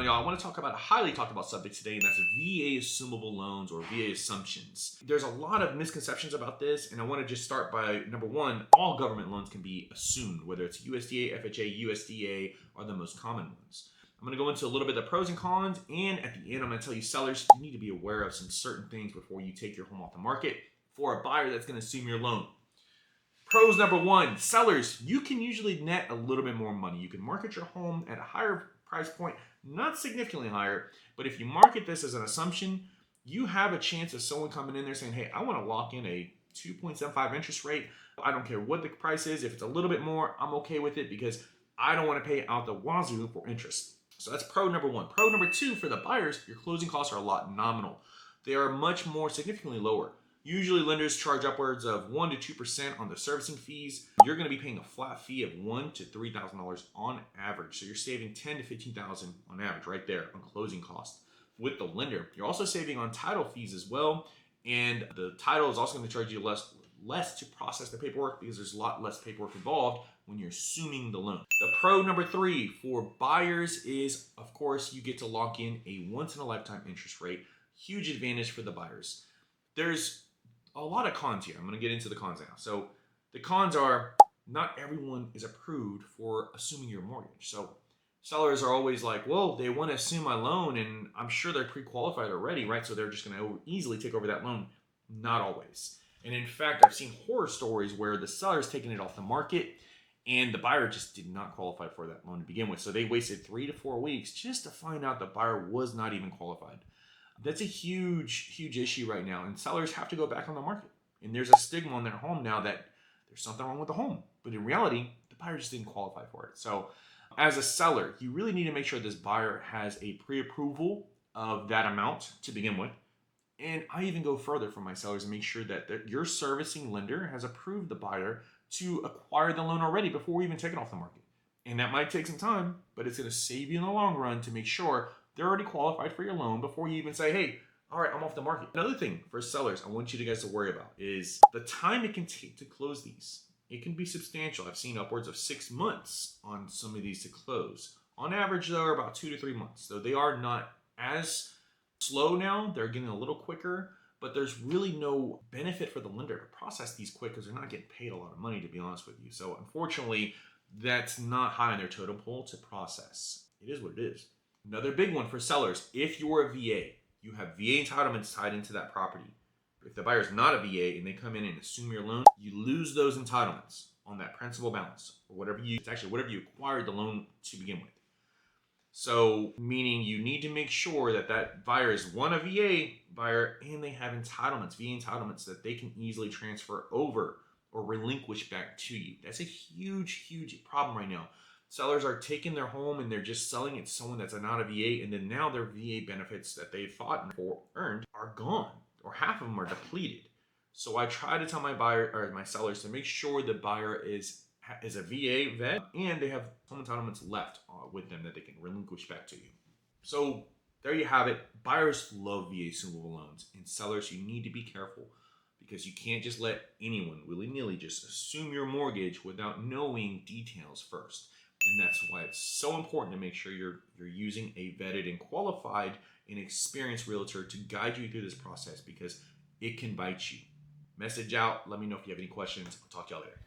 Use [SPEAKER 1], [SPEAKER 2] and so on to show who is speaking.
[SPEAKER 1] y'all? I want to talk about a highly talked about subject today, and that's VA Assumable Loans or VA assumptions. There's a lot of misconceptions about this, and I want to just start by number one, all government loans can be assumed, whether it's USDA, FHA, USDA are the most common ones. I'm going to go into a little bit of the pros and cons, and at the end, I'm going to tell you sellers, you need to be aware of some certain things before you take your home off the market for a buyer that's going to assume your loan. Pros number one, sellers, you can usually net a little bit more money. You can market your home at a higher price point, not significantly higher, but if you market this as an assumption, you have a chance of someone coming in there saying, hey, I want to lock in a 2.75 interest rate. I don't care what the price is. If it's a little bit more, I'm okay with it because I don't want to pay out the wazoo for interest. So that's pro number one. Pro number two, for the buyers, your closing costs are a lot nominal. They are much more significantly lower. Usually lenders charge upwards of 1 to 2% on the servicing fees. You're going to be paying a flat fee of $1,000 to $3,000 on average. So you're saving $10,000 to $15,000 on average right there on closing costs with the lender. You're also saving on title fees as well. And the title is also going to charge you less to process the paperwork because there's a lot less paperwork involved when you're assuming the loan. The pro number three for buyers is, of course, you get to lock in a once-in-a-lifetime interest rate. Huge advantage for the buyers. There's a lot of cons here. I'm going to get into the cons now. So the cons are not everyone is approved for assuming your mortgage. So sellers are always like, well, they want to assume my loan and I'm sure they're pre-qualified already, right? So they're just going to easily take over that loan. Not always. And in fact, I've seen horror stories where the seller's taking it off the market and the buyer just did not qualify for that loan to begin with. So they wasted 3 to 4 weeks just to find out the buyer was not even qualified. That's a huge, huge issue right now. And sellers have to go back on the market. And there's a stigma on their home now that there's something wrong with the home. But in reality, the buyer just didn't qualify for it. So as a seller, you really need to make sure this buyer has a pre-approval of that amount to begin with. And I even go further for my sellers and make sure that your servicing lender has approved the buyer to acquire the loan already before we even take it off the market. And that might take some time, but it's going to save you in the long run to make sure they're already qualified for your loan before you even say, hey, all right, I'm off the market. Another thing for sellers I want you guys to worry about is the time it can take to close these. It can be substantial. I've seen upwards of 6 months on some of these to close. On average, though, about 2 to 3 months. So they are not as slow now. They're getting a little quicker, but there's really no benefit for the lender to process these quick because they're not getting paid a lot of money, to be honest with you. So unfortunately, that's not high on their totem pole to process. It is what it is. Another big one for sellers, if you're a VA, you have VA entitlements tied into that property. If the buyer's not a VA and they come in and assume your loan, you lose those entitlements on that principal balance or whatever you acquired the loan to begin with. So meaning you need to make sure that that buyer is one, a VA buyer, and they have entitlements, VA entitlements that they can easily transfer over or relinquish back to you. That's a huge, huge problem right now. Sellers are taking their home and they're just selling it to someone that's not a VA, and then now their VA benefits that they fought for earned are gone, or half of them are depleted. So I try to tell my sellers to make sure the buyer is a VA vet and they have some entitlements left with them that they can relinquish back to you. So there you have it. Buyers love VA assumable loans, and sellers, you need to be careful because you can't just let anyone willy-nilly just assume your mortgage without knowing details first. And that's why it's so important to make sure you're using a vetted and qualified and experienced realtor to guide you through this process because it can bite you. Message out. Let me know if you have any questions. I'll talk to y'all later.